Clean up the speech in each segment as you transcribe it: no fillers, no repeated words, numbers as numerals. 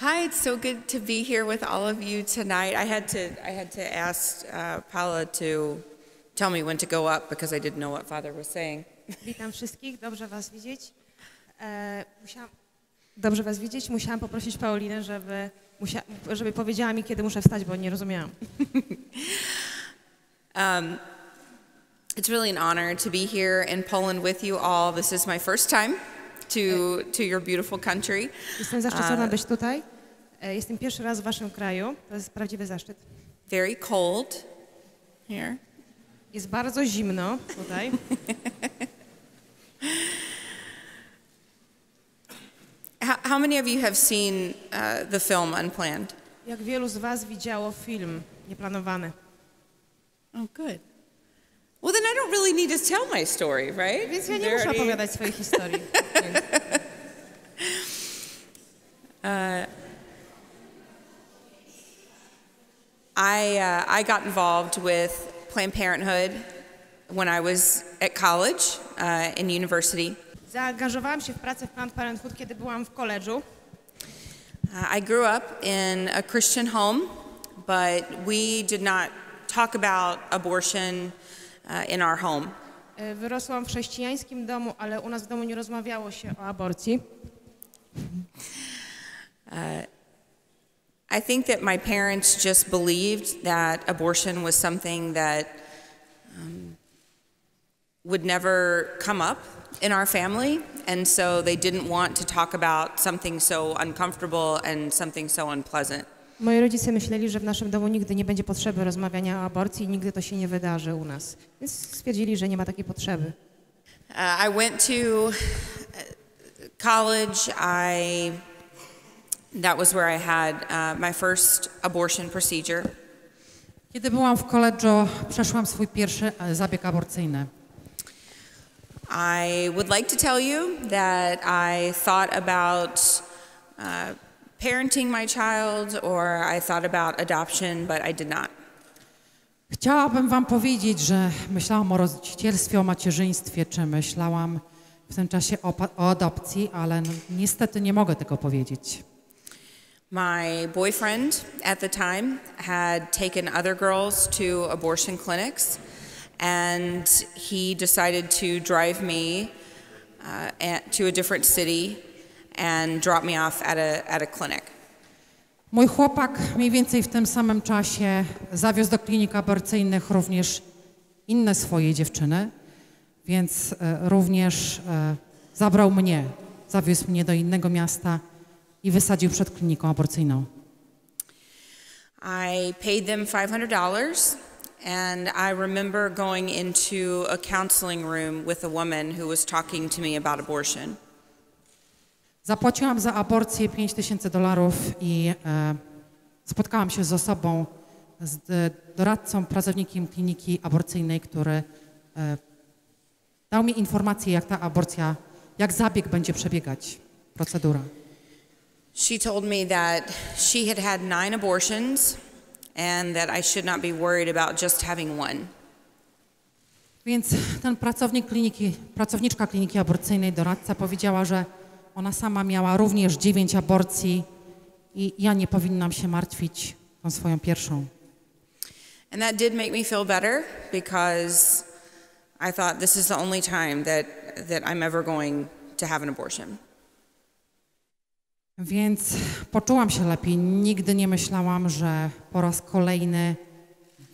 Hi, it's so good to be here with all of you tonight. I had to ask Paula to tell me when to go up because I didn't know what Father was saying. Witam wszystkich, dobrze was widzieć. Dobrze was widzieć. Musiałam poprosić Paulinę, żeby powiedziała mi, kiedy muszę wstać, bo nie rozumiałam. It's really an honor to be here in Poland with you all. This is my first time to your beautiful country. Jestem zaszczycona być tutaj. Jestem pierwszy raz w waszym kraju. To jest prawdziwy zaszczyt. Very cold here. Jest bardzo zimno tutaj. How many of you have seen the film Unplanned? Jak wielu z was widziało film nieplanowany? Oh, good. Well, then I don't really need to tell my story, right? Więc ja nie muszę opowiadać swojej historii. I got involved with Planned Parenthood when I was at college in university. Zaangażowałam się w pracę w Planned Parenthood, kiedy byłam w koledżu. I grew up in a Christian home, but we did not talk about abortion in our home. Wyrosłam w chrześcijańskim domu, ale u nas w domu nie rozmawiało się o aborcji. I think that my parents just believed that abortion was something that would never come up in our family, and so they didn't want to talk about something so uncomfortable and something so unpleasant. Moi rodzice myśleli, że w naszym domu nigdy nie będzie potrzeby rozmawiania o aborcji i nigdy to się nie wydarzy u nas. Więc stwierdzili, że nie ma takiej potrzeby. I went to college. That was where I had my first abortion procedure. Kiedy byłam w koledżu, przeszłam swój pierwszy zabieg aborcyjny. I would like to tell you that I thought about parenting my child, or I thought about adoption, but I did not. Chciałabym wam powiedzieć, że myślałam o rodzicielstwie, o macierzyństwie, czy myślałam w tym czasie o adopcji, ale niestety nie mogę tego powiedzieć. My boyfriend at the time had taken other girls to abortion clinics, and he decided to drive me to a different city and drop me off at a clinic. Mój chłopak mniej więcej w tym samym czasie zawiózł do klinik aborcyjnych również inne swoje dziewczyny, więc również zawiózł mnie do innego miasta i wysadził przed kliniką aborcyjną. I paid them $500, and I remember going into a counseling room with a woman who was talking to me about abortion. Zapłaciłam za aborcję $5000 i spotkałam się z osobą, z doradcą, pracownikiem kliniki aborcyjnej, który dał mi informację, jak ta aborcja, jak zabieg będzie przebiegać, procedura. She told me that she had had 9 abortions and that I should not be worried about just having one. Więc ten pracowniczka kliniki aborcyjnej, doradca, powiedziała, że ona sama miała również 9 aborcji i ja nie powinnam się martwić tą swoją pierwszą. And that did make me feel better because I thought this is the only time that I'm ever going to have an abortion. Więc poczułam się lepiej. Nigdy nie myślałam, że po raz kolejny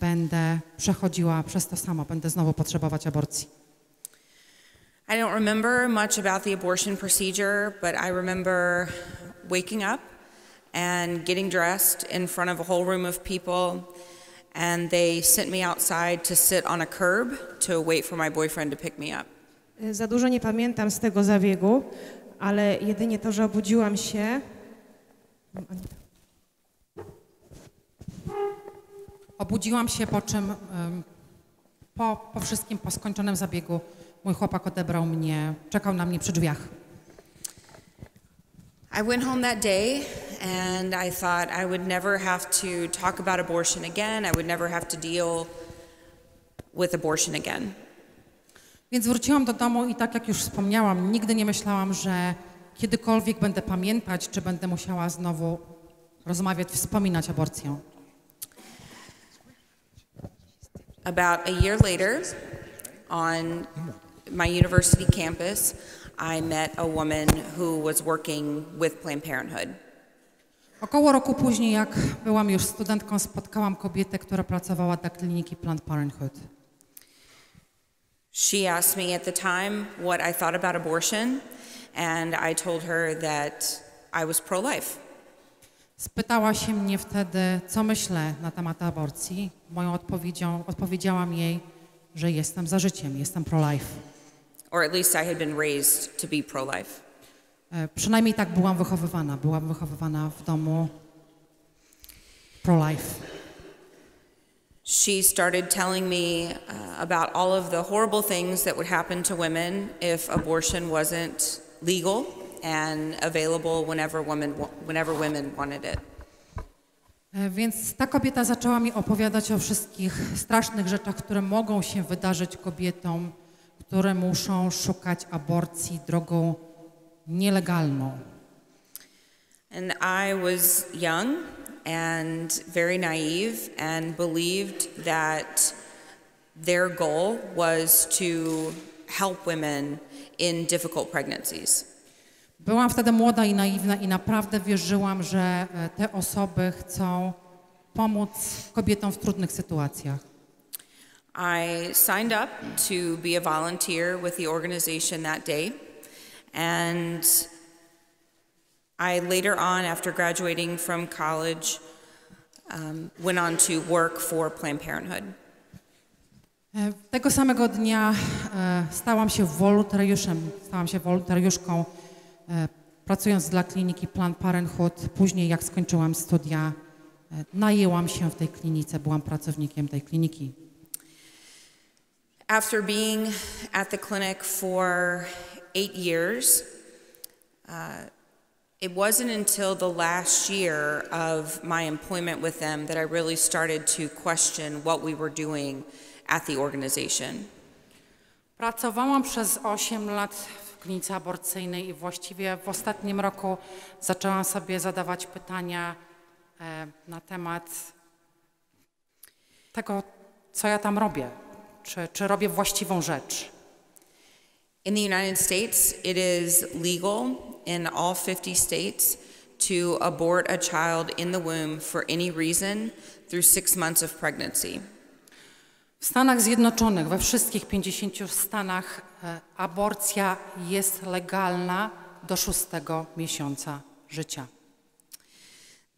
będę przechodziła przez to samo, będę znowu potrzebować aborcji. I don't remember much about the abortion procedure, but I remember waking up and getting dressed in front of a whole room of people, and they sent me outside to sit on a curb to wait for my boyfriend to pick me up. Za dużo nie pamiętam z tego zabiegu, ale jedynie to, że obudziłam się. Obudziłam się, po czym po wszystkim, po skończonym zabiegu, mój chłopak odebrał mnie, czekał na mnie przy drzwiach. I went home that day and I thought I would never have to talk about abortion again. I would never have to deal with abortion again. Więc wróciłam do domu i tak jak już wspomniałam, nigdy nie myślałam, że kiedykolwiek będę pamiętać, czy będę musiała znowu rozmawiać, wspominać aborcję. About a year later, on my university campus, I met a woman who was working with Planned Parenthood. Około roku później, jak byłam już studentką, spotkałam kobietę, która pracowała dla kliniki Planned Parenthood. She asked me at the time what I thought about abortion, and I told her that I was pro-life. Spytała się mnie wtedy, co myślę na temat aborcji. Moją odpowiedzią odpowiedziałam jej, że jestem za życiem, jestem pro-life. Or at least I had been raised to be pro-life. Przynajmniej tak byłam wychowywana. Byłam wychowywana w domu pro-life. She started telling me about all of the horrible things that would happen to women if abortion wasn't legal and available whenever women wanted it. Więc ta kobieta zaczęła mi opowiadać o wszystkich strasznych rzeczach, które mogą się wydarzyć kobietom, które muszą szukać aborcji drogą nielegalną. And I was young and very naive and believed that their goal was to help women in difficult pregnancies. Byłam wtedy młoda i naiwna i naprawdę wierzyłam, że te osoby chcą pomóc kobietom w trudnych sytuacjach. I signed up to be a volunteer with the organization that day, and I later on, after graduating from college, went on to work for Planned Parenthood. Tego samego dnia stałam się wolontariuszką, pracując dla kliniki Planned Parenthood. Później, jak skończyłam studia, najęłam się w tej klinice, byłam pracownikiem tej kliniki. After being at the clinic for 8 years, it wasn't until the last year of my employment with them that I really started to question what we were doing at the organization. Pracowałam przez 8 lat w klinice aborcyjnej i właściwie w ostatnim roku zaczęłam sobie zadawać pytania na temat tego, co ja tam robię, czy robię właściwą rzecz. In the United States, it is legal in all 50 states to abort a child in the womb for any reason through 6 months of pregnancy. W Stanach Zjednoczonych, we wszystkich 50 stanach, aborcja jest legalna do 6. miesiąca życia.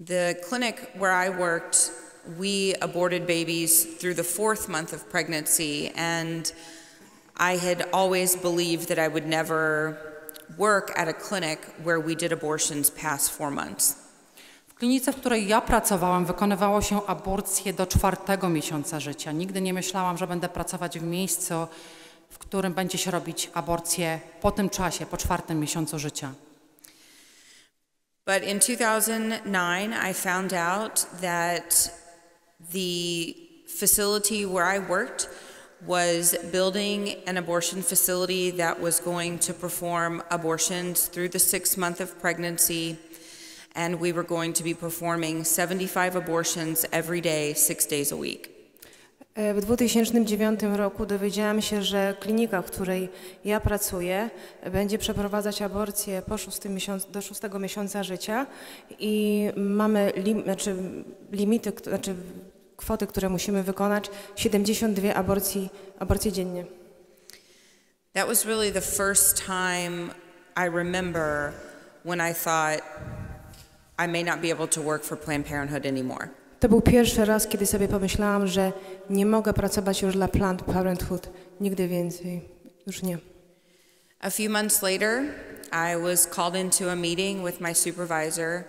The clinic where I worked, we aborted babies through the 4th month of pregnancy, and I had always believed that I would never work at a clinic where we did abortions past 4 months. W klinice, w której ja pracowałam, wykonywało się aborcję do 4. miesiąca życia. Nigdy nie myślałam, że będę pracować w miejscu, w którym będzie się robić aborcję po tym czasie, po 4. miesiącu życia. But in 2009, I found out that the facility where I worked was building an abortion facility that was going to perform abortions through the 6th month of pregnancy, and we were going to be performing 75 abortions every day, 6 days a week. W 2009 roku dowiedziałam się, że klinika, w której ja pracuję, będzie przeprowadzać aborcję do 6. miesiąca życia i mamy limity, kwoty, które musimy wykonać, 72 aborcje dziennie. That was really the first time I remember when I thought I may not be able to work for Planned Parenthood anymore. To był pierwszy raz, kiedy sobie pomyślałam, że nie mogę pracować już dla Planned Parenthood nigdy więcej. Już nie. A few months later, I was called into a meeting with my supervisor,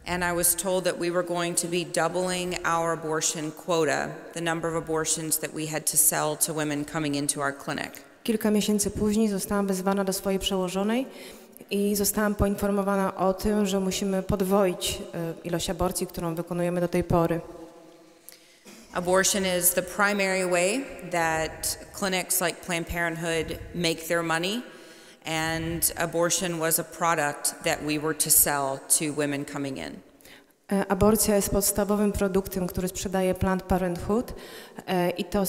and I was told that we were going to be doubling our abortion quota, the number of abortions that we had to sell to women coming into our clinic. Kilka miesięcy później zostałam wezwana do swojej przełożonej i zostałam poinformowana o tym, że musimy podwoić ilość aborcji, którą wykonujemy do tej pory. Abortion is the primary way that clinics like Planned Parenthood make their money, and abortion was a product that we were to sell to women coming in. Aborcja jest podstawowym produktem, który sprzedaje Planned Parenthood i to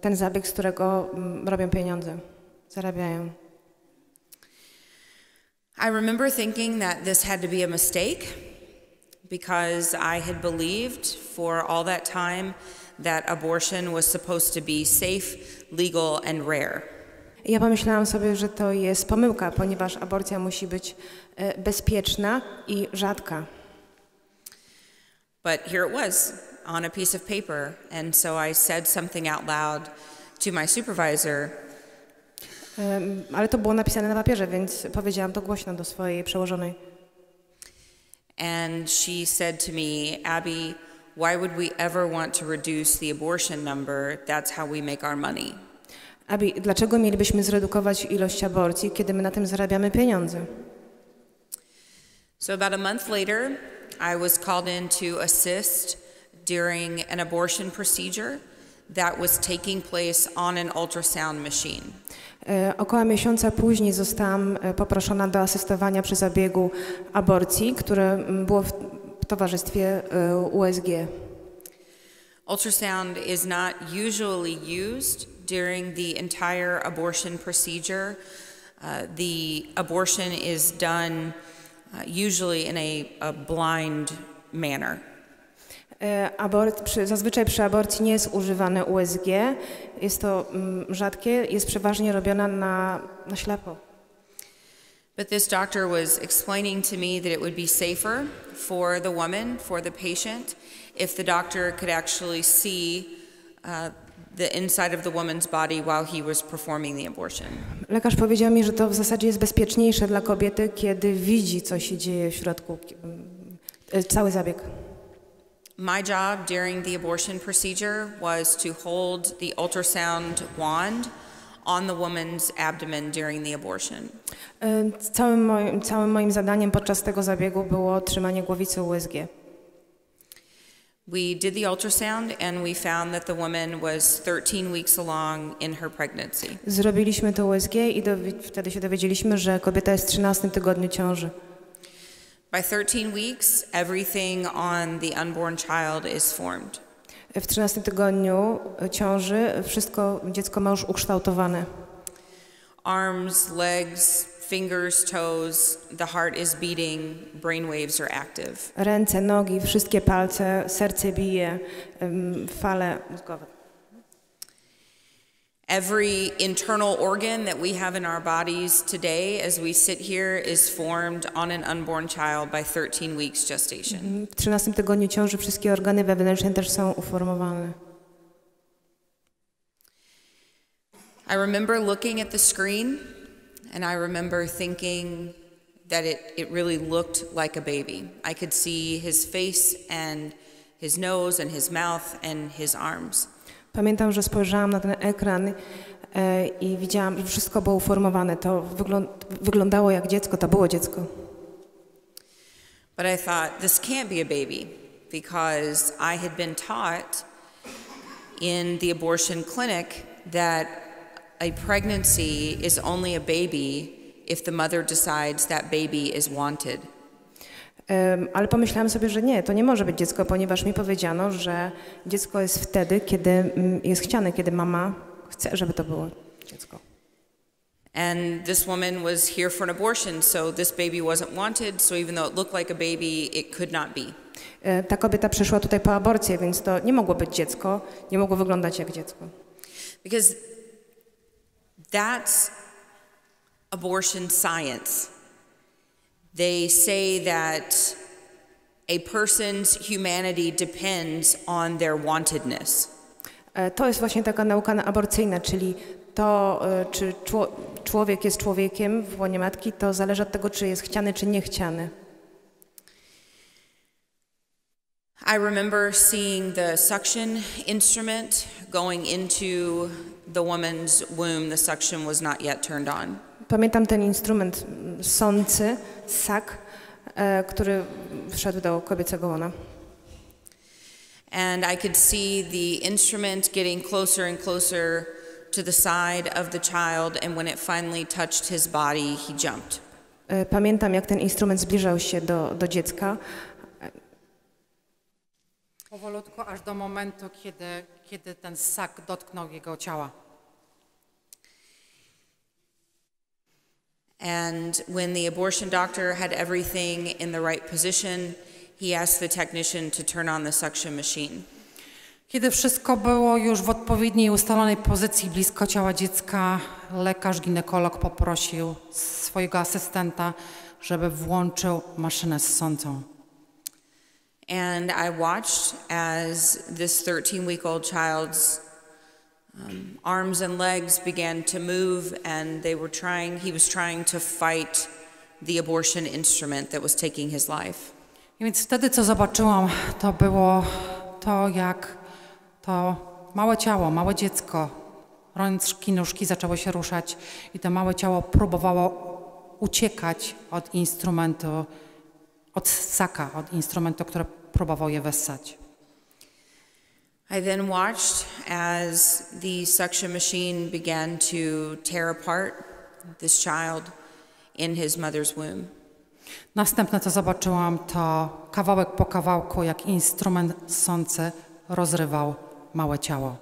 ten zabieg, z którego robią pieniądze, zarabiają. I remember thinking that this had to be a mistake because I had believed for all that time that abortion was supposed to be safe, legal and rare. Ja pomyślałam sobie, że to jest pomyłka, ponieważ aborcja musi być bezpieczna i rzadka. But here it was on a piece of paper, and so I said something out loud to my supervisor. Ale to było napisane na papierze, więc powiedziałam to głośno do swojej przełożonej. And she said to me, Abby, why would we ever want to reduce the abortion number? That's how we make our money. Abby, dlaczego mielibyśmy zredukować ilość aborcji, kiedy my na tym zarabiamy pieniądze? So about a month later, I was called in to assist during an abortion procedure that was taking place on an ultrasound machine. Około miesiąca później zostałam poproszona do asystowania przy zabiegu aborcji, które było w towarzystwie USG. Ultrasound is not usually used during the entire abortion procedure. The abortion is done usually in a blind manner. Zazwyczaj przy aborcji nie jest używane USG, jest to rzadkie, jest przeważnie robiona na ślepo. But this doctor was explaining to me that it would be safer for the woman, for the patient, if the doctor could actually see the inside of the woman's body while he was performing the abortion. Lekarz powiedział mi, że to w zasadzie jest bezpieczniejsze dla kobiety, kiedy widzi, co się dzieje w środku, cały zabieg. My job during the abortion procedure was to hold the ultrasound wand on the woman's abdomen during the abortion. Całym moim zadaniem podczas tego zabiegu było trzymanie głowicy USG. We did the ultrasound and we found that the woman was 13 weeks along in her pregnancy. Zrobiliśmy to USG i wtedy się dowiedzieliśmy, że kobieta jest w 13 tygodniu ciąży. By 13 weeks, everything on the unborn child is formed. W 13 tygodniu ciąży dziecko ma już ukształtowane. Arms, legs, fingers, toes, the heart is beating, brain waves are active. Ręce, nogi, wszystkie palce, serce bije, fale mózgowe. Every internal organ that we have in our bodies today as we sit here is formed on an unborn child by 13 weeks gestation. W 13 tygodniu ciąży wszystkie organy wewnętrzne też są uformowane. I remember looking at the screen and I remember thinking that it really looked like a baby. I could see his face and his nose and his mouth and his arms. Pamiętam, że spojrzałam na ten ekran i widziałam, że wszystko było uformowane. To wyglądało jak dziecko, to było dziecko. But I thought, this can't be a baby, because I had been taught in the abortion clinic that a pregnancy is only a baby if the mother decides that baby is wanted. Ale pomyślałam sobie, że nie, to nie może być dziecko, ponieważ mi powiedziano, że dziecko jest wtedy, kiedy jest chciane, kiedy mama chce, żeby to było dziecko. And this woman was here for an abortion, so this baby wasn't wanted, so even though it looked like a baby, it could not be. Ta kobieta przyszła tutaj po aborcję, więc to nie mogło być dziecko, nie mogło wyglądać jak dziecko. Because that's abortion science. They say that a person's humanity depends on their wantedness. To jest właśnie taka nauka aborcyjna, czyli to, czy człowiek jest człowiekiem w łonie matki, to zależy od tego, czy jest chciany, czy niechciany. I remember seeing the suction instrument going into the woman's womb. The suction was not yet turned on. Pamiętam ten instrument sący, sak, który wszedł do kobiecego łona. And I could see the instrument getting closer and closer to the side of the child, and when it finally touched his body, he jumped. Pamiętam, jak ten instrument zbliżał się do dziecka Powolutku, aż do momentu, kiedy ten ssak dotknął jego ciała. And when the abortion doctor had everything in the right position, he asked the technician to turn on the suction machine. Kiedy wszystko było już w odpowiedniej ustalonej pozycji blisko ciała dziecka, lekarz, ginekolog poprosił swojego asystenta, żeby włączył maszynę ssącą. And I watched as this 13-week-old child's arms and legs began to move, and he was trying to fight the abortion instrument that was taking his life. I więc wtedy, co zobaczyłam, to było to, jak to małe ciało, małe dziecko, rączki, nóżki zaczęły się ruszać i to małe ciało próbowało uciekać od instrumentu, od ssaka, od instrumentu, który próbował je wessać. I then watched as the suction machine began to tear apart this child in his mother's womb. Następne, co zobaczyłam, to kawałek po kawałku, jak instrument ssący rozrywał małe ciało.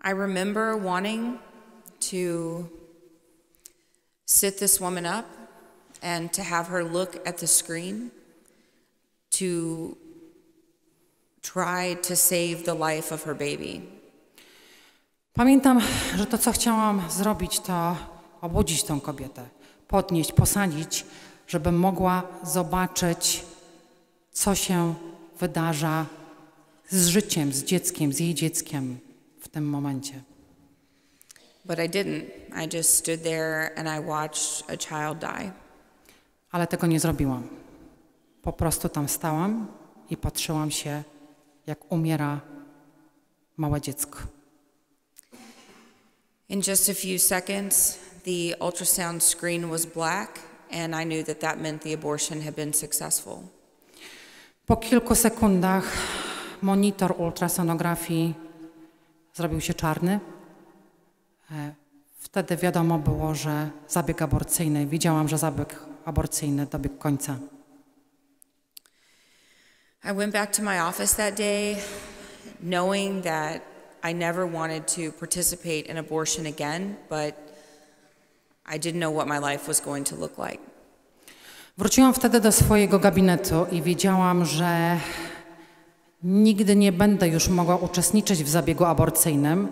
I remember wanting to sit this woman up and to have her look at the screen to try to save the life of her baby. Pamiętam, że to, co chciałam zrobić, to obudzić tą kobietę, podnieść, posadzić, żeby mogła zobaczyć, co się wydarza z życiem, z dzieckiem, z jej dzieckiem w tym momencie. But I didn't. I just stood there and I watched a child die. Ale tego nie zrobiłam. Po prostu tam stałam i patrzyłam się, jak umiera małe dziecko. In just a few seconds, the ultrasound screen was black, and I knew that that meant the abortion had been successful. Po kilku sekundach monitor ultrasonografii zrobił się czarny. Wtedy wiadomo było, że zabieg aborcyjny, widziałam, że zabieg aborcyjny dobiegł końca. I went back to my office that day knowing that I never wanted to participate in abortion again, but I didn't know what my life was going to look like. Wróciłam wtedy do swojego gabinetu i wiedziałam, że nigdy nie będę już mogła uczestniczyć w zabiegu aborcyjnym,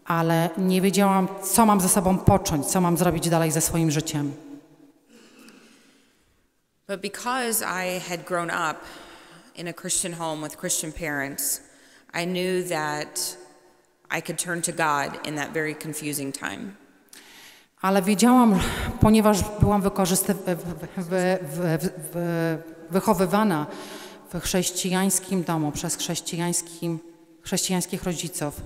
ale nie wiedziałam, co mam ze sobą począć, co mam zrobić dalej ze swoim życiem. But because I had grown up in a Christian home with Christian parents, I knew that I could turn to God in that very confusing time. Ale wiedziałam, ponieważ byłam wychowywana w chrześcijańskim domu przez chrześcijańskich rodziców,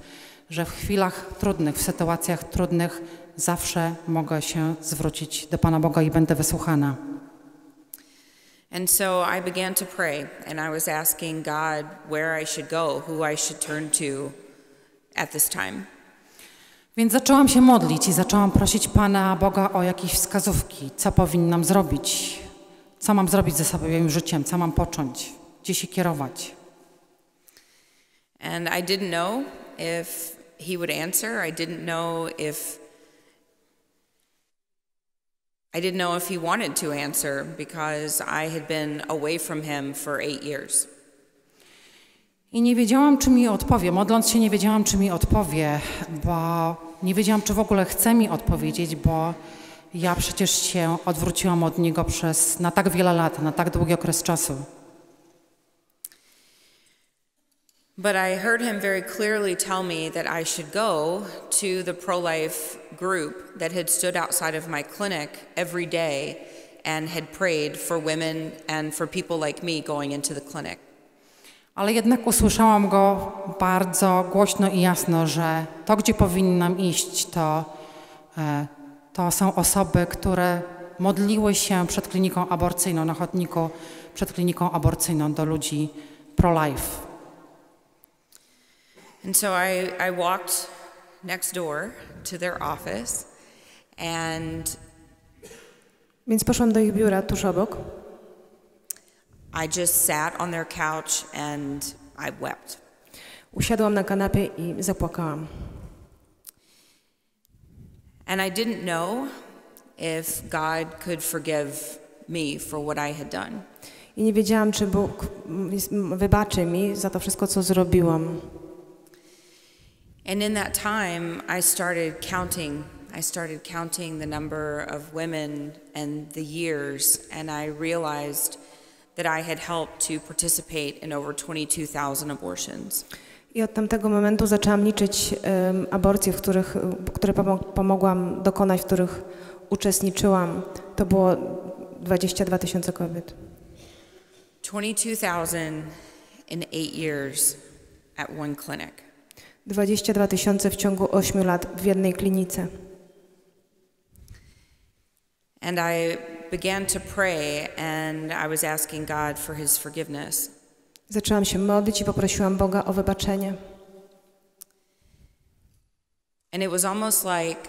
że w chwilach trudnych, w sytuacjach trudnych zawsze mogę się zwrócić do Pana Boga i będę wysłuchana. And so I began to pray, and I was asking God where I should go, who I should turn to at this time. Więc zaczęłam się modlić i zaczęłam prosić Pana Boga o jakieś wskazówki, co powinnam zrobić, co mam zrobić ze swoim życiem, co mam począć, gdzie się kierować. And I didn't know if he would answer. I didn't know if he wanted to answer because I had been away from him for 8 years. I nie wiedziałam, czy mi odpowie. Modląc się, nie wiedziałam, czy mi odpowie, bo nie wiedziałam, czy w ogóle chce mi odpowiedzieć, bo ja przecież się odwróciłam od niego na tak wiele lat, na tak długi okres czasu. But I heard him very clearly tell me that I should go to the pro-life group that had stood outside of my clinic every day and had prayed for women and for people like me going into the clinic. Ale jednak usłyszałam go bardzo głośno i jasno, że to, gdzie powinnam iść, to są osoby, które modliły się przed kliniką aborcyjną, na chodniku przed kliniką aborcyjną do ludzi pro-life. And so I walked next door to their office and Więc poszłam do ich biura tuż obok. I just sat on their couch and I wept. Usiadłam na kanapie i zapłakałam. And I didn't know if God could forgive me for what I had done. I nie wiedziałam, czy Bóg wybaczy mi za to wszystko, co zrobiłam. And in that time, I started counting the number of women and the years, and I realized that I had helped to participate in over 22,000 abortions. I od tamtego momentu zaczęłam liczyć aborcje, które pomogłam dokonać, w których uczestniczyłam. To było 22 000 kobiet. 22,000 in 8 years at one clinic. 22 000 w ciągu 8 lat w jednej klinice. And I began to pray and I was asking God for his forgiveness. Zaczęłam się modlić i poprosiłam Boga o wybaczenie. And it was almost like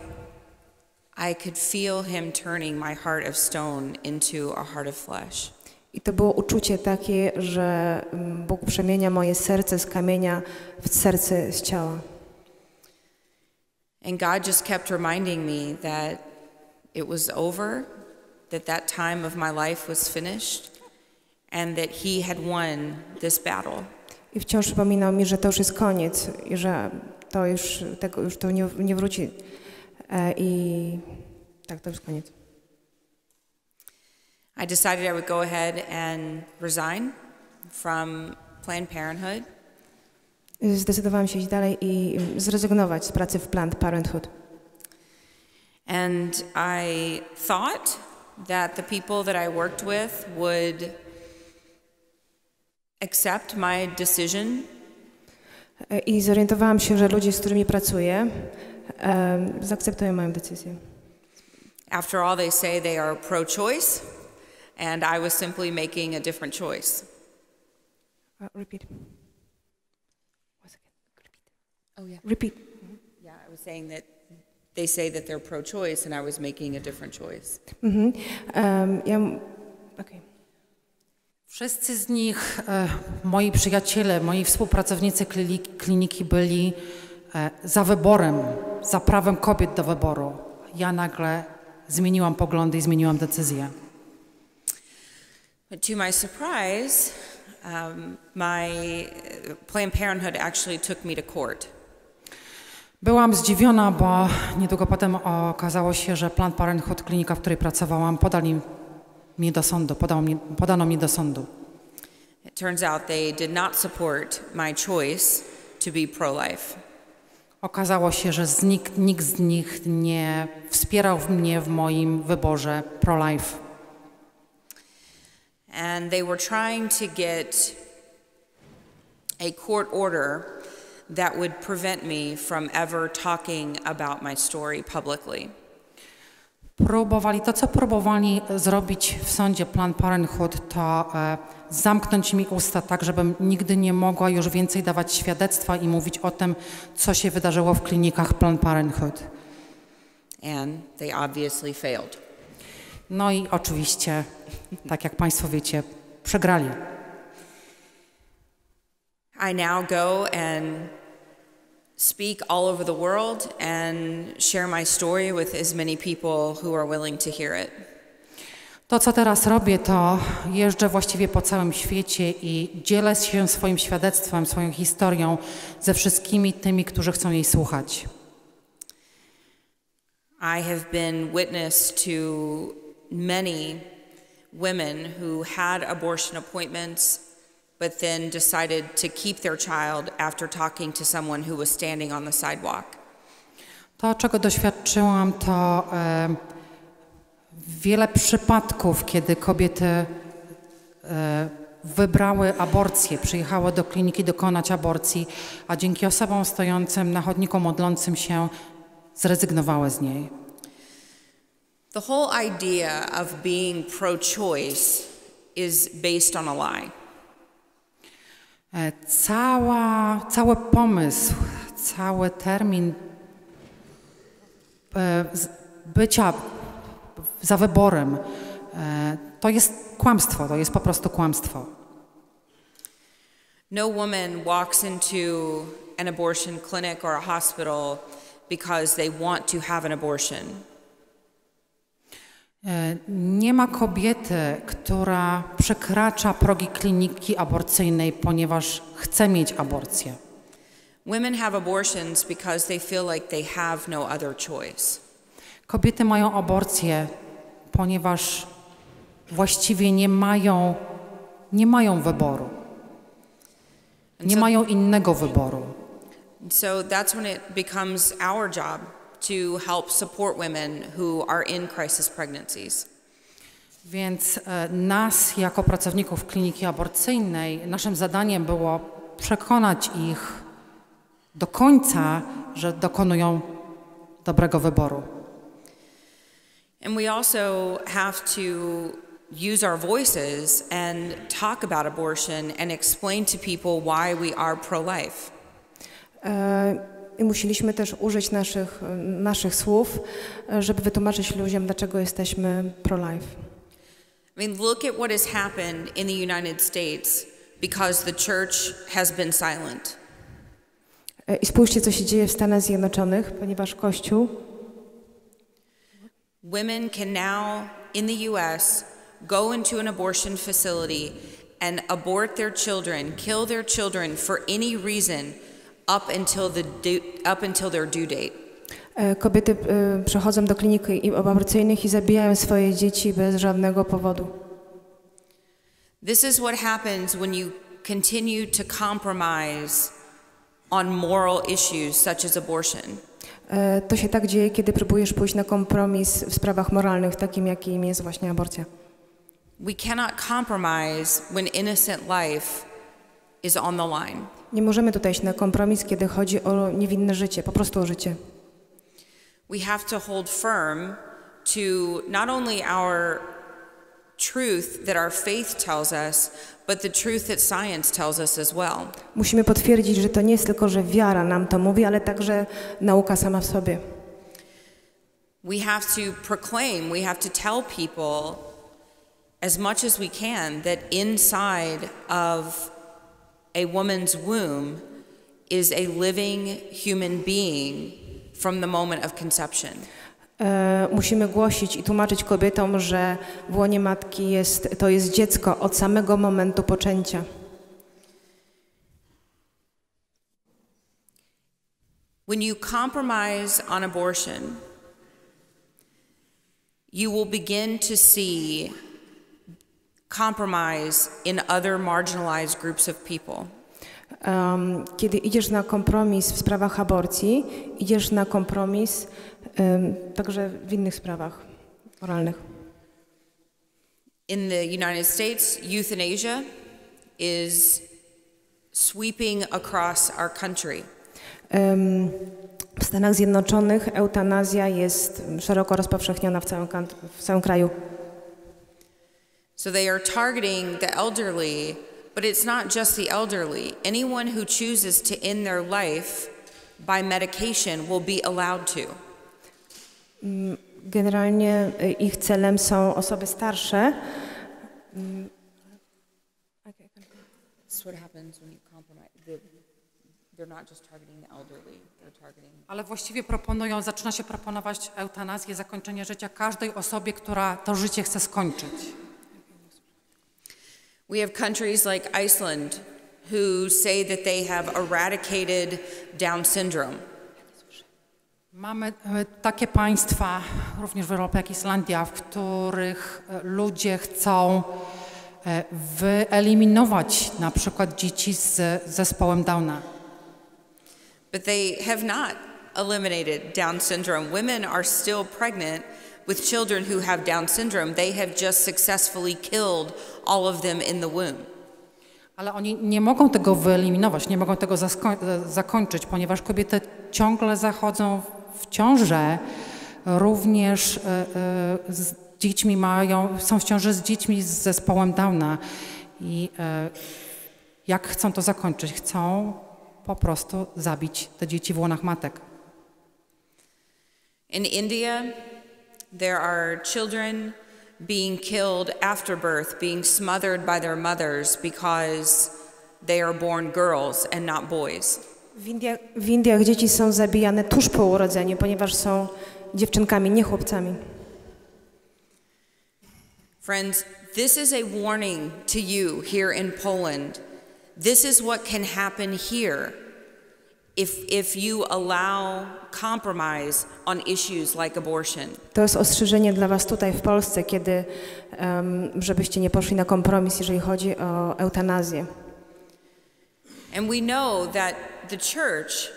I could feel him turning my heart of stone into a heart of flesh. I to było uczucie takie, że Bóg przemienia moje serce z kamienia w serce z ciała. And God just kept reminding me that it was over, that time of my life was finished, and that he had won this battle. I wciąż przypominał mi, że to już jest koniec i że to już nie wróci. I tak, to już koniec. I decided I would go ahead and resign from Planned Parenthood. Zdecydowałam się iść dalej i zrezygnować z pracy w Planned Parenthood. And I thought that the people that I worked with would accept my decision. I zorientowałam się, że ludzie, z którymi pracuję, zaakceptują moją decyzję. After all, they say they are pro-choice, and I was simply making a different choice. Repeat. Oh yeah. Repeat. Yeah, I was saying that they say that they're pro-choice, and I was making a different choice. Okay. Wszyscy z nich, moi przyjaciele, moi współpracownicy kliniki byli za wyborem, za prawem kobiet do wyboru. Ja nagle zmieniłam poglądy i zmieniłam decyzję. But to my surprise, my Planned Parenthood actually took me to court. Byłam zdziwiona, bo niedługo potem okazało się, że Planned Parenthood, klinika, w której pracowałam, podano mnie do sądu. It turns out they did not support my choice to be pro-life. Okazało się, że nikt z nich nie wspierał mnie w moim wyborze pro-life. And they were trying to get a court order that would prevent me from ever talking about my story publicly. Co próbowali zrobić w sądzie Planned Parenthood, to zamknąć mi usta tak, żebym nigdy nie mogła już więcej dawać świadectwa i mówić o tym, co się wydarzyło w klinikach Planned Parenthood. And they obviously failed. No i oczywiście, tak jak Państwo wiecie, przegrali. I now go and speak all over the world and share my story with as many people who are willing to hear it. To, co teraz robię, to jeżdżę właściwie po całym świecie i dzielę się swoim świadectwem, swoją historią ze wszystkimi tymi, którzy chcą jej słuchać. I have been witness to many women who had abortion appointments but then decided to keep their child after talking to someone who was standing on the sidewalk. To, czego doświadczyłam, to wiele przypadków, kiedy kobiety wybrały aborcję, przyjechały do kliniki dokonać aborcji, a dzięki osobom stojącym na chodniku modlącym się zrezygnowały z niej. The whole idea of being pro-choice is based on a lie. Cały pomysł, cały termin bycia za wyborem, to jest kłamstwo, to jest po prostu kłamstwo. No woman walks into an abortion clinic or a hospital because they want to have an abortion. Nie ma kobiety, która przekracza progi kliniki aborcyjnej, ponieważ chce mieć aborcję. Women have abortions because they feel like they have no other choice. Kobiety mają aborcję, ponieważ właściwie nie mają wyboru. Nie mają innego wyboru. So that's when it becomes our job to help support women who are in crisis pregnancies. Więc nas, jako pracowników kliniki aborcyjnej, naszym zadaniem było przekonać ich do końca, że dokonują dobrego wyboru. And we also have to use our voices and talk about abortion and explain to people why we are pro-life. I musieliśmy też użyć naszych słów, żeby wytłumaczyć ludziom, dlaczego jesteśmy pro-life. I mean, look at what has happened in the United States because the church has been silent. I spójrzcie, co się dzieje w Stanach Zjednoczonych, ponieważ Kościół. Women can now, in the U.S., go into an abortion facility and abort their children, kill their children for any reason up until their due date. Kobiety przechodzą do kliniki aborcyjnych i zabijają swoje dzieci bez żadnego powodu. This is what happens when you continue to compromise on moral issues such as abortion. To się tak dzieje, kiedy próbujesz pójść na kompromis w sprawach moralnych, takim jakim jest właśnie aborcja. We cannot compromise when innocent life is on the line. Nie możemy tutaj iść na kompromis, kiedy chodzi o niewinne życie, po prostu o życie. We have to hold firm to not only our truth that our faith tells us, but the truth that science tells us as well. Musimy potwierdzić, że to nie jest tylko, że wiara nam to mówi, ale także nauka sama w sobie. We have to proclaim, we have to tell people as much as we can that inside of a woman's womb is a living human being from the moment of conception. Musimy głosić i tłumaczyć kobietom, że w łonie matki to jest dziecko od samego momentu poczęcia. When you compromise on abortion, you will begin to see compromise in other marginalized groups of people. Kiedy idziesz na kompromis w sprawach aborcji, idziesz na kompromis także w innych sprawach moralnych. In the United States, euthanasia is sweeping across our country. W Stanach Zjednoczonych eutanazja jest szeroko rozpowszechniona w całym kraju. So they are targeting the elderly, but it's not just the elderly. Anyone who chooses to end their life by medication will be allowed to. Generalnie ich celem są osoby starsze. That's what happens when you compromise. They're not just targeting the elderly, they're targeting... Ale właściwie zaczyna się proponować eutanazję, zakończenie życia każdej osobie, która to życie chce skończyć. We have countries like Iceland who say that they have eradicated Down syndrome. Mamy takie państwa, również w Europie, jak Islandia, w których ludzie chcą wyeliminować na przykład dzieci z zespołem Downa. But they have not eliminated Down syndrome. Women are still pregnant with children who have Down syndrome. They have just successfully killed all of them in the womb. Ale oni nie mogą tego wyeliminować, nie mogą tego zakończyć, ponieważ kobiety ciągle zachodzą w ciążę, również z dziećmi są w ciąży z dziećmi z zespołem Downa. I jak chcą to zakończyć? Chcą po prostu zabić te dzieci w łonach matek. In India, there are children being killed after birth, being smothered by their mothers because they are born girls and not boys. W Indiach dzieci są zabijane tuż po urodzeniu, ponieważ są dziewczynkami, nie chłopcami. Friends, this is a warning to you here in Poland. This is what can happen here if you allow compromise on issues like abortion. To jest ostrzeżenie dla was tutaj w Polsce, kiedy żebyście nie poszli na kompromis, jeżeli chodzi o eutanazję. And we know that the church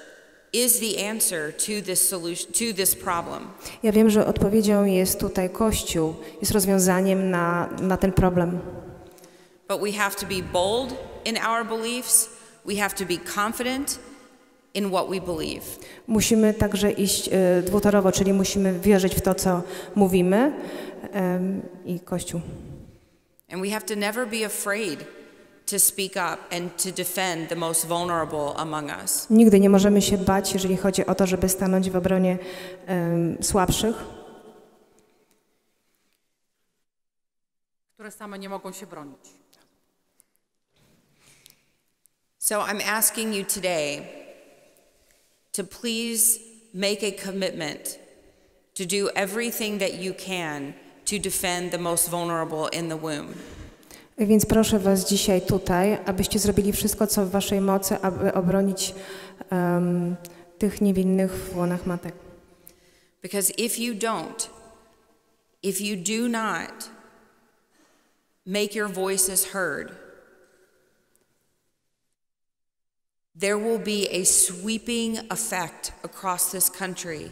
is the answer to this solution, to this problem. Ja wiem, że odpowiedzią jest tutaj Kościół, jest rozwiązaniem na ten problem. But we have to be bold in our beliefs. We have to be confident in what we believe. Musimy także iść dwutorowo, czyli musimy wierzyć w to, co mówimy i Kościół. And we have to never be afraid to speak up and to defend the most vulnerable among us. Nigdy nie możemy się bać, jeżeli chodzi o to, żeby stanąć w obronie słabszych, które same nie mogą się bronić. So I'm asking you today to please make a commitment to do everything that you can to defend the most vulnerable in the womb. Więc proszę was dzisiaj tutaj, abyście zrobili wszystko, co w waszej mocy, aby obronić tych niewinnych w łonach matek. Because if you don't, if you do not make your voices heard, there will be a sweeping effect across this country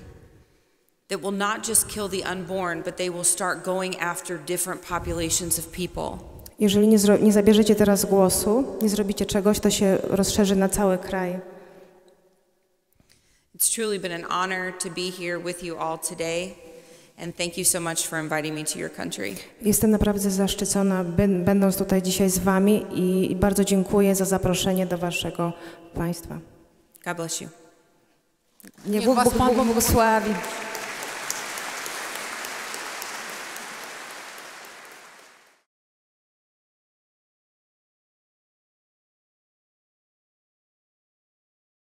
that will not just kill the unborn, but they will start going after different populations of people. Jeżeli nie zabierzecie teraz głosu, nie zrobicie czegoś, to się rozszerzy na cały kraj. It's truly been an honor to be here with you all today, and thank you so much for inviting me to your country. Jestem naprawdę zaszczycona, będąc tutaj dzisiaj z wami i bardzo dziękuję za zaproszenie do waszego państwa. God bless you. Niech Bóg błogosławi.